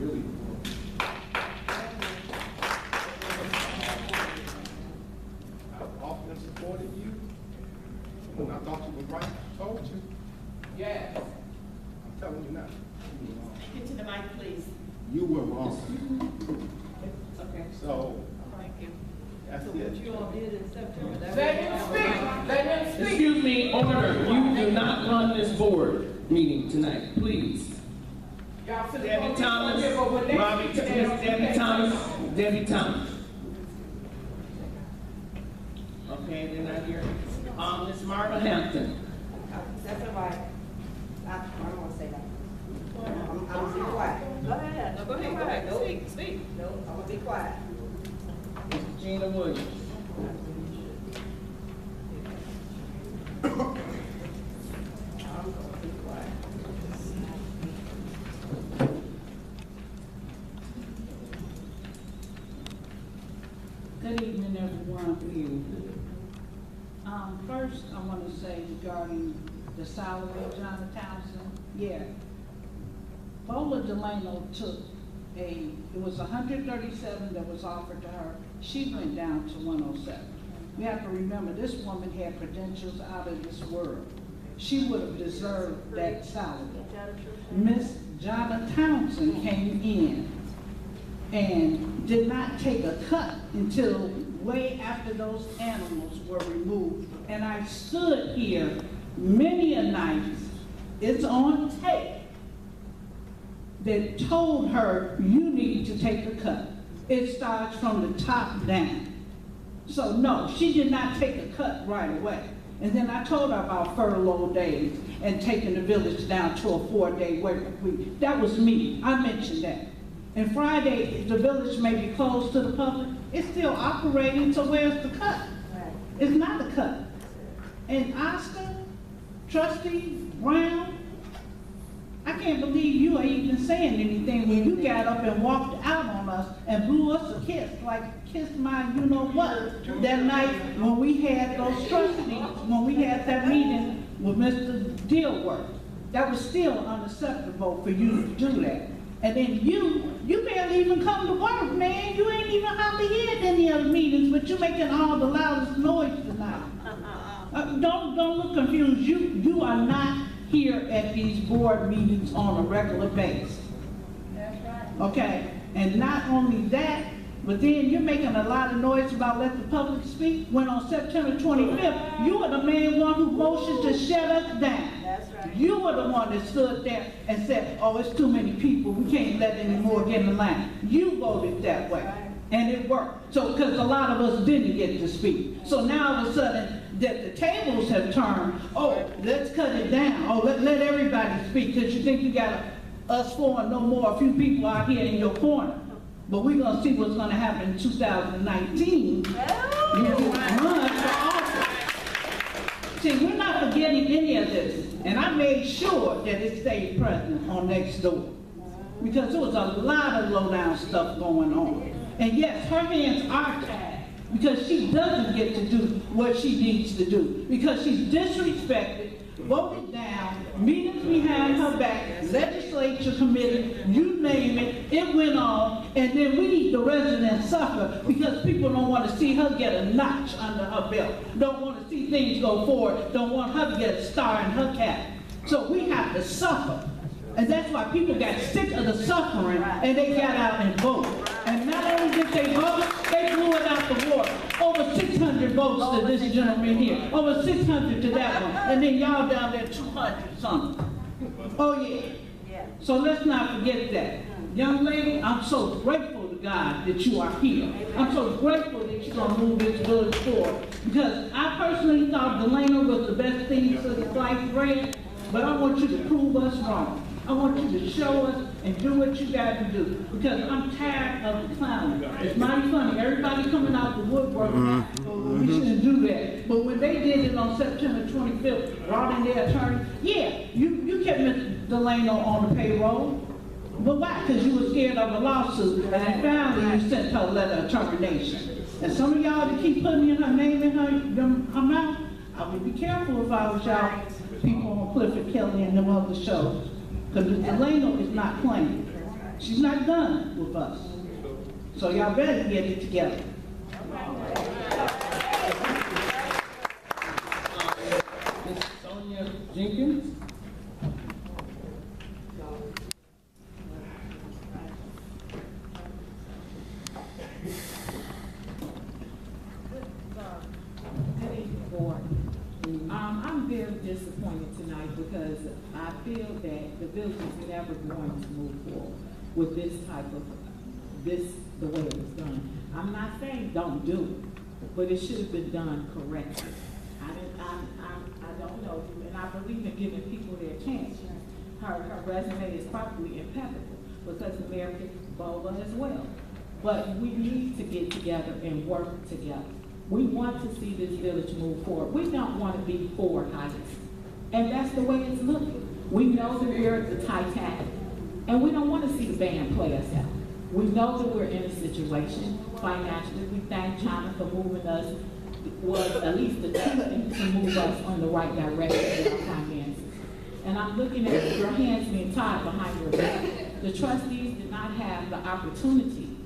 really important. I've often supported you. When I thought you were right, I told you. Yes. I'm telling you now. You were wrong. Get to the mic, please. You were wrong. Okay. So, Thank you. that's So what it. you all did in September. Let him speak. Let him speak. Excuse me, order. You do not run this board meeting tonight, please. Y'all sit Debbie Thomas, Robbie, Miss Debbie Thomas, Debbie Thomas. Okay, they're not here. Miss Martha Hampton. That's all right. I don't want to say that. I'm gonna be quiet. Go ahead. No, go ahead, go ahead. Nope. Speak. No, I'm gonna be quiet. Miss Gina Williams. I'm gonna be quiet. Good evening, everyone. First, I want to say regarding the salary of John Townsend. Yeah. Bola Delano took it was 137 that was offered to her. She went down to 107. You have to remember, this woman had credentials out of this world. She would have deserved that salary. Miss Jonna Townsend came in and did not take a cut until way after those animals were removed. And I stood here many a night, it's on tape, that told her, you need to take a cut. It starts from the top down. So no, she did not take a cut right away. And then I told her about furlough days and taking the village down to a 4-day work week. That was me, I mentioned that. And Friday, the village may be closed to the public, it's still operating, so where's the cut? It's not a cut. And Oscar, Trustee Brown, I can't believe you are even saying anything when you got up and walked out on us and blew us a kiss, like kissed my you-know-what, that night when we had those trustees, when we had that meeting with Mr. Dilworth. That was still unacceptable for you to do that. And then you barely even come to work, man. You ain't even hardly here at any other meetings, but you making all the loudest noise tonight. Don't look confused. You are not here at these board meetings on a regular basis. That's right. Okay? And not only that, but then you're making a lot of noise about let the public speak, when on September 25th, you were the main one who motioned to shut us down. That's right. You were the one that stood there and said, oh, it's too many people, we can't let any more get in line. You voted that way, and it worked. So, because a lot of us didn't get to speak. So now all of a sudden, that the tables have turned, oh, let's cut it down. Oh, let everybody speak, because you think you got us four and no more, a few people out here in your corner. But we're going to see what's going to happen in 2019. You can run for office. See, we're not forgetting any of this. And I made sure that it stayed present on next door. Because there was a lot of low-down stuff going on. And yes, her hands are tied. Because she doesn't get to do what she needs to do. Because she's disrespected, voted down, meetings behind her back, legislature committee, you name it, it went on, and then we need the residents suffer because people don't want to see her get a notch under her belt, don't want to see things go forward, don't want her to get a star in her cap. So we have to suffer. And that's why people got sick of the suffering and they got out and voted. And not only did they vote, they blew it out the water. Over 600 votes to this gentleman here. Over 600 to that one. And then y'all down there 200 something. Oh yeah. So let's not forget that. Young lady, I'm so grateful to God that you are here. I'm so grateful that you're going to move this village forward. Because I personally thought Delano was the best thing for the sliced bread. But I want you to prove us wrong. I want you to show us and do what you got to do. Because I'm tired of the clowning. It's mighty funny. Everybody coming out the woodwork. We shouldn't do that. But when they did it on September 25th, brought in their attorney, yeah, you kept Mr. Delano on the payroll. But why? Because you were scared of a lawsuit. And then finally you sent her a letter of termination. And some of y'all that keep putting in her name in her mouth, I would be careful if I was y'all people on Clifford Kelly and them other shows. Because Delano is not playing. She's not done with us. So y'all better get it together. Ms. Sonia Jenkins? I'm very disappointed tonight because I feel that the village is never going to move forward with this type of, the way it was done. I'm not saying don't do it, but it should have been done correctly. I don't know, and I believe in giving people their chance. Her resume is probably impeccable because the mayor picked Bola as well. But we need to get together and work together. We want to see this village move forward. We don't want to be for Heights. And that's the way it's looking. We know that we're at the Titanic, and we don't want to see the band play us out. We know that we're in a situation financially. We thank China for moving us, was at least attempting to move us on the right direction with our finances. And I'm looking at your hands being tied behind your back. The trustees did not have the opportunity,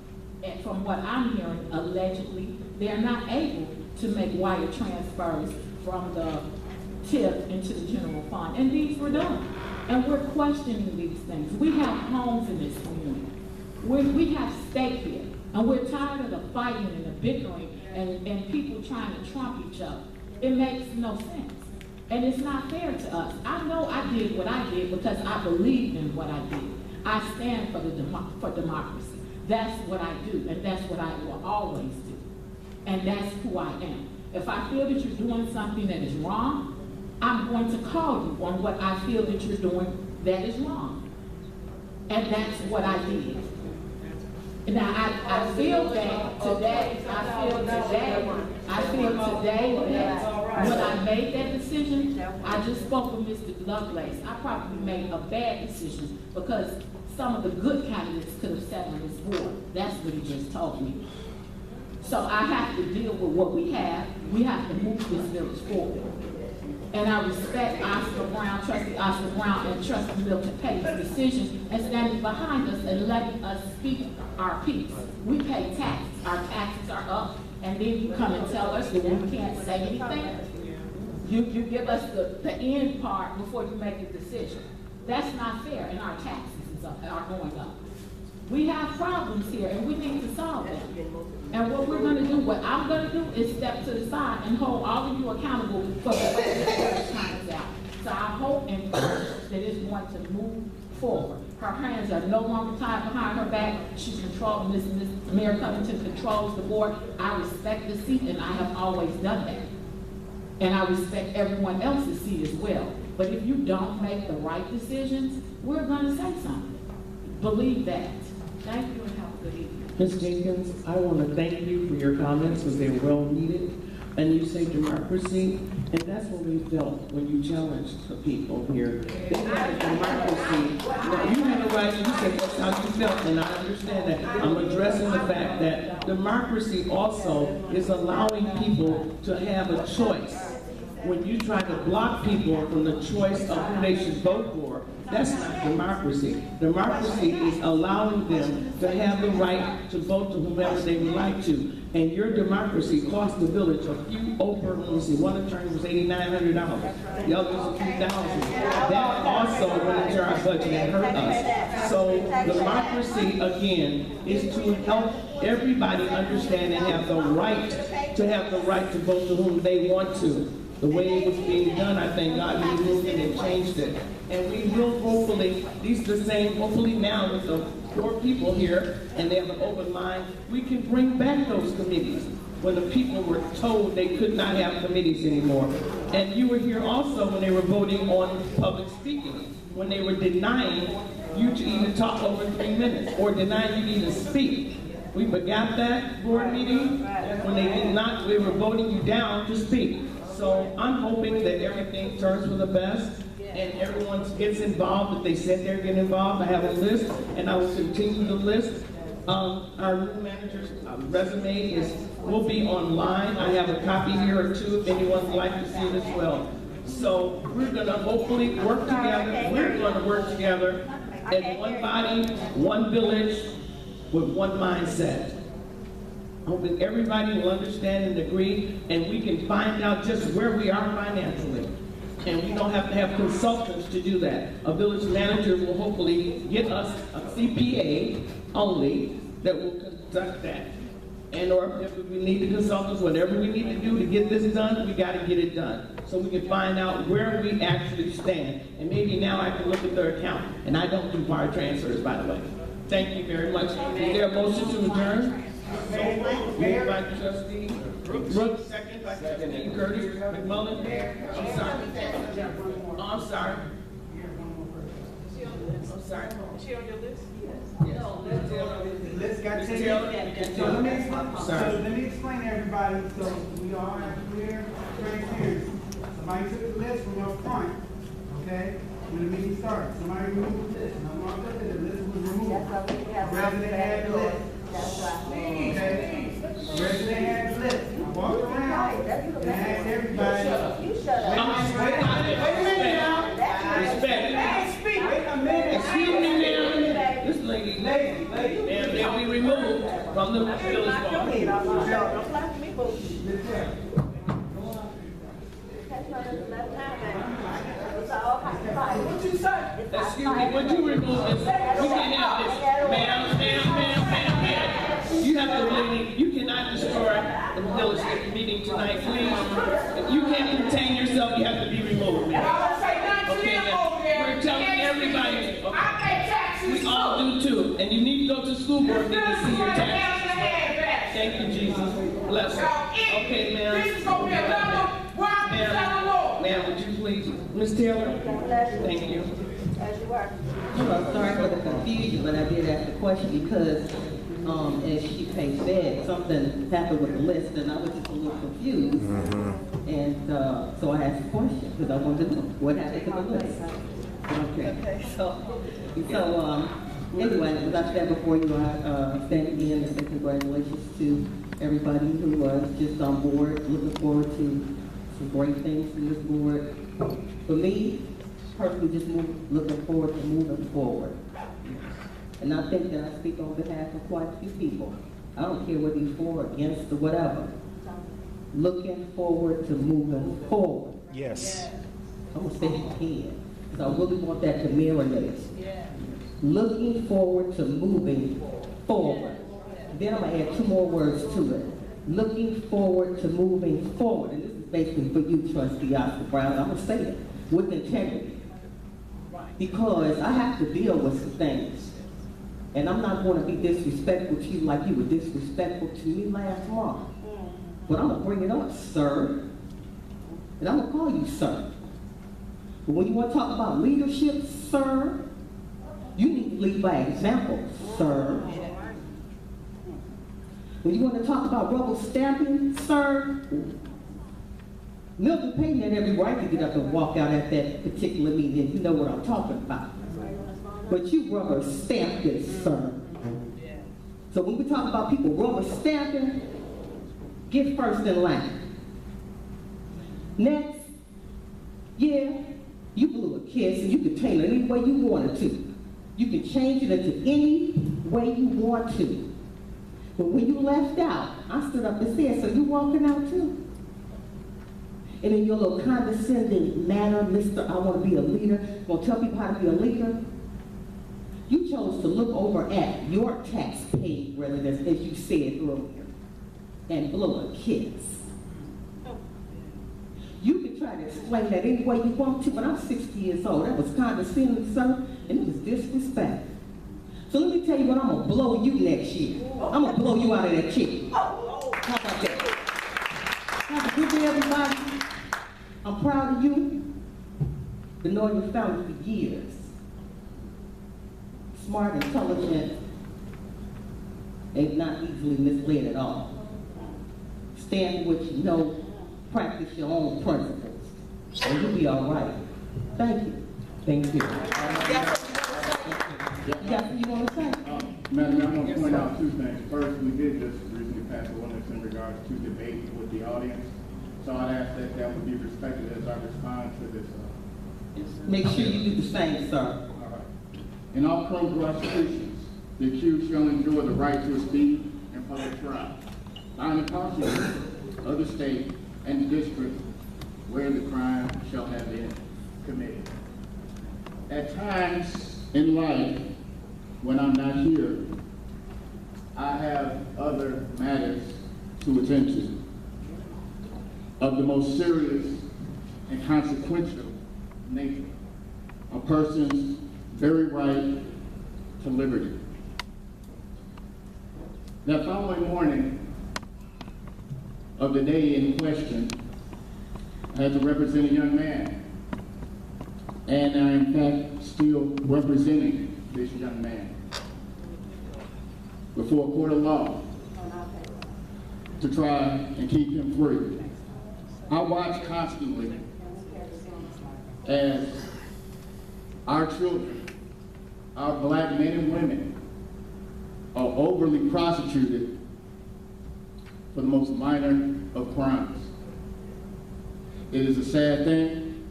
and from what I'm hearing, allegedly, they're not able to make wire transfers from the TIP into the general fund. And these were done. And we're questioning these things. We have homes in this community. We have stake here. And we're tired of the fighting and the bickering and people trying to trump each other. It makes no sense. And it's not fair to us. I know I did what I did because I believed in what I did. I stand for democracy. That's what I do, and that's what I will always do. And that's who I am. If I feel that you're doing something that is wrong, I'm going to call you on what I feel that you're doing that is wrong. And that's what I did. Now, I feel that today that when I made that decision, I just spoke with Mr. Lovelace. I probably made a bad decision because some of the good candidates could have sat on this board. That's what he just told me. So I have to deal with what we have. We have to move this village forward. And I respect Oscar Brown, Trustee Oscar Brown, and Trustee Milton Petty's decision and standing behind us and letting us speak our piece. We pay taxes. Our taxes are up, and then you come and tell us that we can't say anything. You give us the end part before you make a decision. That's not fair, and our taxes are going up. We have problems here, and we need to solve them. And what we're going to do, what I'm going to do, is step to the side and hold all of you accountable for the way this turns out. So I hope and that it's going to move forward. Her hands are no longer tied behind her back. She's controlling this. Mayor Covington controls the board. I respect the seat, and I have always done that. And I respect everyone else's seat as well. But if you don't make the right decisions, we're going to say something. Believe that. Thank you and have a good evening. Ms. Jenkins, I want to thank you for your comments because they're well needed. And you say democracy, and that's what we felt when you challenged the people here. They had democracy. Now, you had a right, you said that's how you felt, and I understand that. I'm addressing the fact that democracy also is allowing people to have a choice. When you try to block people from the choice of who they should vote for, that's not democracy. Democracy is allowing them to have the right to vote to whomever they would like to. And your democracy cost the village a few over, let me see, one attorney was $8,900. The other was a few thousand. That also went into our budget and hurt us. So democracy, again, is to help everybody understand and have the right to vote to whom they want to. The way it was being done, I thank God we moved it and changed it. And we will hopefully, these are the same, hopefully now with the 4 people here, and they have an open line, we can bring back those committees when the people were told they could not have committees anymore. And you were here also when they were voting on public speaking, when they were denying you to even talk over 3 minutes, or denying you to even speak. We forgot that board meeting, when they did not, we were voting you down to speak. So I'm hoping that everything turns for the best and everyone gets involved. If they said they're getting involved, I have a list and I will continue the list. Our new manager's resume will be online. I have a copy here or 2 if anyone would like to see it as well. So we're going to hopefully work together. We're going to work together as one body, one village, with one mindset. Hoping everybody will understand and agree, and we can find out just where we are financially. And we don't have to have consultants to do that. A village manager will hopefully get us a CPA only that will conduct that. And or if we need the consultants, whatever we need to do to get this done, we got to get it done. So we can find out where we actually stand. And maybe now I can look at their account. And I don't do wire transfers, by the way. Thank you very much. Is there a motion to adjourn? Moved by trustee Brooks, second by trustee Curtis McMullen. I'm sorry. Oh, I'm sorry. I'm sorry. She on your list? Yes. Let's got Ms. to Taylor? so let me explain to everybody, so we all have clear transparency. Somebody took the list from up front, okay, when the meeting started. Somebody removed the list, and I'm not looking at the list was removed. That's why we have. Resident had the list. That's why. Okay? Resident had the list. I walked around and asked everybody. You shut up. Wait a minute now. Respect. Wait a minute. Excuse me, ma'am. This lady, Lady. ma'am, they'll be removed from the village bar. Don't play with me, boo. Let's go. That's not the left time, man. It's all hot. What you say? Excuse me, would you remove this? We can't have this. Ma'am. You have to really, you cannot destroy the village meeting tonight, please. If you can't contain yourself, you have to be removed, I ma'am. don't say nothing to Okay, them over there. we're telling everybody. I pay taxes too. We all do too, and you need to go to school board meeting to see your taxes. Thank you, Jesus. Bless her. Okay, ma'am. This is gonna be another wild and law. Ma'am, would you please, Ms. Taylor? Thank you. As you are. Well, sorry for the confusion, but I did ask the question because, as she said, something happened with the list and I was just a little confused. And, so I asked the question because I wanted to know what happened to the list. Okay, so, anyway, as I said before you, I stand again and say congratulations to everybody who was just on board. Looking forward to some great things from this board. For me, personally, just looking forward to moving forward. And I think that I speak on behalf of quite a few people. I don't care whether you're for or against or whatever. Looking forward to moving forward. Yes. I'm gonna say it again, because I really want that to marinate. Looking forward to moving forward. Then I'm gonna add two more words to it. Looking forward to moving forward. And this is basically for you, Trustee Oscar Brown. I'm gonna say it with integrity. Because I have to deal with some things. And I'm not going to be disrespectful to you like you were disrespectful to me last month. But I'm going to bring it up, sir. And I'm going to call you sir. But when you want to talk about leadership, sir, you need to lead by example, sir. When you want to talk about rubber stamping, sir, Milton Payton had every right to get up and walk out at that particular meeting. You know what I'm talking about. But you rubber stamped it, sir. So when we talk about people rubber stamping, get first in line. Next, yeah, you blew a kiss and you could tailor it any way you wanted to. You can change it into any way you want to. But when you left out, I stood up and said, so you walking out too? And in your little condescending manner, Mr. I want to be a leader, gonna tell people how to be a leader, you chose to look over at your tax-paying residents, as you said earlier, and blow a kiss. You can try to explain that any way you want to, but I'm 60 years old. That was condescending, sir, and it was disrespectful. So let me tell you what, I'm gonna blow you next year. I'm gonna blow you out of that chair. How about that? Have a good day, everybody. I'm proud of you. Been knowing your family for years. Smart, intelligent, and not easily misled at all. Stand with you know, practice your own principles, and you'll be all right. Thank you. Thank you. Yes, you want to say? Madam, I want to point out two things. First, we did just recently pass an ordinance in regards to debate with the audience. So I'd ask that that would be respected as I respond to this. Make sure you do the same, sir. All right. In all criminal prosecutions, the accused shall enjoy the right to a speedy and public trial by an prosecutor of the state and the district where the crime shall have been committed. At times in life, when I'm not here, I have other matters to attend to of the most serious and consequential nature. A person's very right to liberty. That following morning of the day in question, I had to represent a young man. And I, in fact, still representing this young man before a court of law to try and keep him free. I watch constantly as our children, our black men and women, are overly prosecuted for the most minor of crimes. It is a sad thing,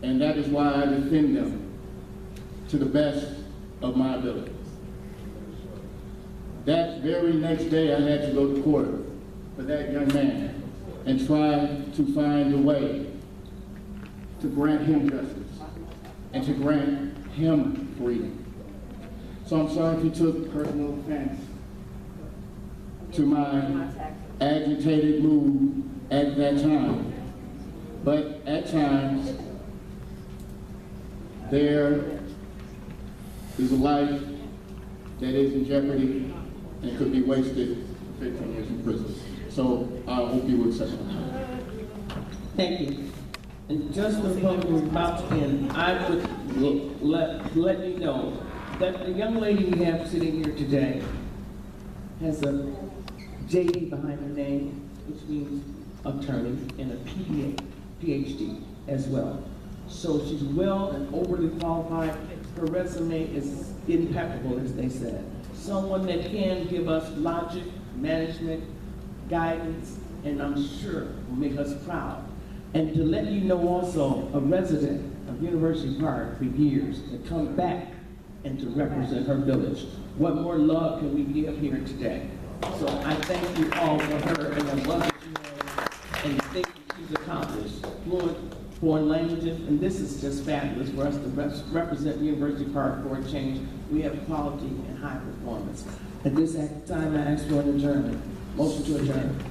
and that is why I defend them to the best of my ability. That very next day, I had to go to court for that young man and try to find a way to grant him justice and to grant him freedom. So I'm sorry if you took personal offense to my agitated mood at that time. But at times, there is a life that is in jeopardy and could be wasted for 15 years in prison. So I hope you will accept it. Thank you. And just before we're about to end, I would let you know that the young lady we have sitting here today has a JD behind her name, which means attorney, and a PhD as well. So she's well and overly qualified. Her resume is impeccable, as they said. Someone that can give us logic, management, guidance, and I'm sure will make us proud. And to let you know also, a resident of University Park for years, to come back and to represent her village. What more love can we give here today? So I thank you all for her and the love that you have and the things that she's accomplished. Fluent foreign languages, and this is just fabulous for us to represent University Park for a change. We have quality and high performance. At this time, I ask for an adjournment. Motion to adjourn.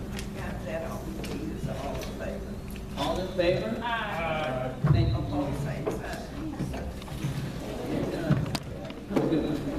All in favor? Aye. Thank you. Have a good one.